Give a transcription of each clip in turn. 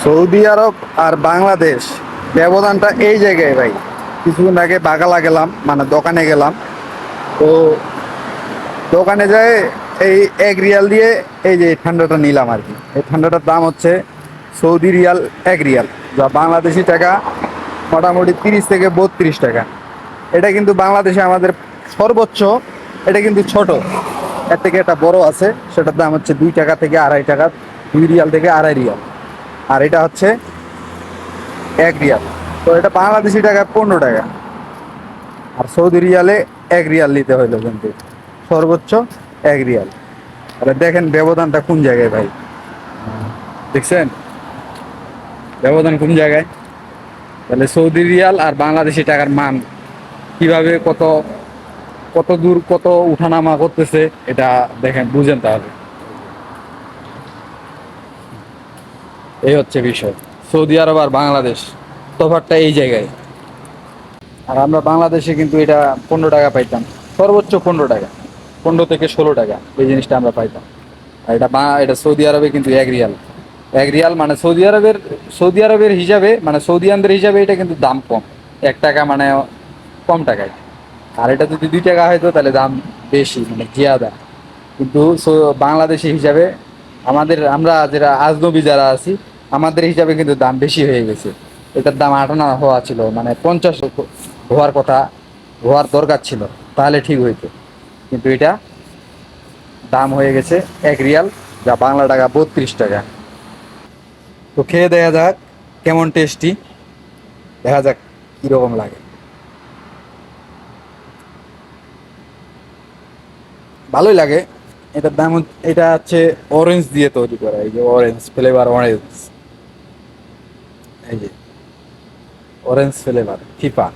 Saudi আরব আর বাংলাদেশ ব্যবধানটা এই জায়গায় ভাই। কিছুদিন আগে বাগালা গেলাম, মানে দোকানে গেলাম। তো দোকানে যায় এই 1 রিয়াল দিয়ে এই যে ঠান্ডাটা নিলাম আর কি। এই ঠান্ডাটার দাম হচ্ছে সৌদি রিয়াল 1 রিয়াল, যা বাংলাদেশি টাকা মোটামুটি 30 থেকে 32 টাকা। এটা কিন্তু বাংলাদেশে আমাদের সর্বোচ্চ। এটা কিন্তু ছোট, এর থেকে একটা বড় আছে, সেটার দাম হচ্ছে 2 টাকা থেকে 2.5 টাকা, 2 রিয়াল থেকে 2.5 রিয়াল। আর এটা হচ্ছে 1 রিয়াল। তো এটা বাংলাদেশি টাকা 15 টাকা, আর সৌদি রিয়ালে 1 রিয়াল নিতে হইলো কিন্তু সর্বোচ্চ 1 রিয়াল। তাহলে দেখেন ব্যবধানটা কোন জায়গায় ভাই, দেখছেন ব্যবধান কোন জায়গায়? তাহলে সৌদি রিয়াল আর বাংলাদেশি টাকার মান কিভাবে কত কত দূর কত উঠানামা করতেছে, এটা দেখেন বুঝেন তাহলে। এই হচ্ছে বিষয়, সৌদি আরব আর বাংলাদেশ তফাৎটা এই জায়গায়। আর আমরা বাংলাদেশে কিন্তু এটা 15 টাকা পাইতাম, সর্বোচ্চ 15 টাকা, 15 থেকে 16 টাকা এই জিনিসটা আমরা পাইতাম। আর এটা সৌদি আরবে কিন্তু 1 রিয়াল। 1 রিয়াল মানে সৌদি আরবের হিসাবে, মানে সৌদিয়ানদের হিসাবে এটা কিন্তু দাম কম। 1 টাকা মানে কম টাকায়। আর এটা যদি 2 টাকা হয়তো তাহলে দাম বেশি, মানে জিয়াদা। কিন্তু বাংলাদেশি হিসাবে আমরা যারা আজনবী যারা আছি, আমাদের হিসাবে কিন্তু দাম বেশি হয়ে গেছে। এটার দাম 58 হওয়া ছিল, মানে 50 হওয়ার কথা, হওয়ার দরকার ছিল, তাহলে ঠিক হইতো। কিন্তু এটা দাম হয়ে গেছে 1 রিয়াল, যা বাংলা টাকা 32 টাকা। তো খেয়ে দেখা যাক কেমন টেস্টি, দেখা যাক কিরকম লাগে। ভালোই লাগে। এটার দাম এটা হচ্ছে অরেঞ্জ দিয়ে তৈরি করা, এই যে অরেঞ্জ ফ্লেভার, অরেঞ্জ, এই যে অরেঞ্জ ফ্লেভার ফিফা।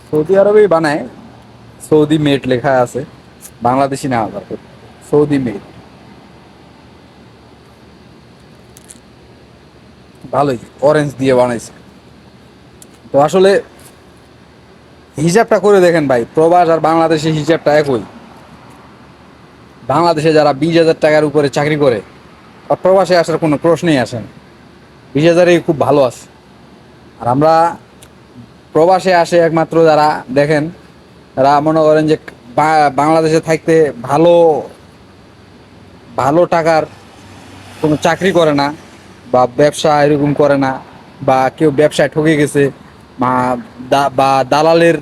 সৌদি আরবেই বানায়, সৌদি মেড লেখা আছে, বাংলাদেশি না আবার, সৌদি মেড। ভালোই, অরেঞ্জ দিয়ে বানাইছে। তো আসলে হিসাবটা করে দেখেন ভাই, প্রবাস আর বাংলাদেশের হিসাবটা একই। বাংলাদেশে যারা 20,000 টাকার উপরে চাকরি করে, আর প্রবাসে আসার কোনো প্রশ্নই আসে না। 20,000-এই খুব ভালো আছে। আর আমরা প্রবাসে আসে একমাত্র যারা দেখেন, তারা মনে করেন যে বাংলাদেশে থাকতে ভালো ভালো টাকার কোনো চাকরি করে না, বা ব্যবসা এরকম করে না, বা কেউ ব্যবসায় ঠকে গেছে, বা দালালের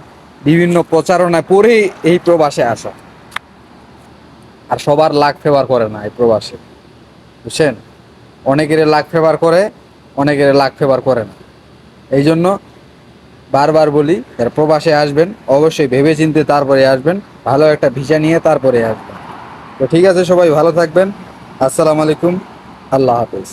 বিভিন্ন প্রচারণায় পড়েই এই প্রবাসে আসা। আর সবার লাক ফেভার করে না এই প্রবাসে, বুঝছেন? অনেকের লাক ফেভার করে, অনেকের লাক ফেভার করে না। এই জন্য বারবার বলি, যারা প্রবাসে আসবেন অবশ্যই ভেবে চিন্তে তারপরে আসবেন, ভালো একটা ভিসা নিয়ে তারপরে আসবেন। তো ঠিক আছে, সবাই ভালো থাকবেন। আসসালামু আলাইকুম, আল্লাহ হাফেজ।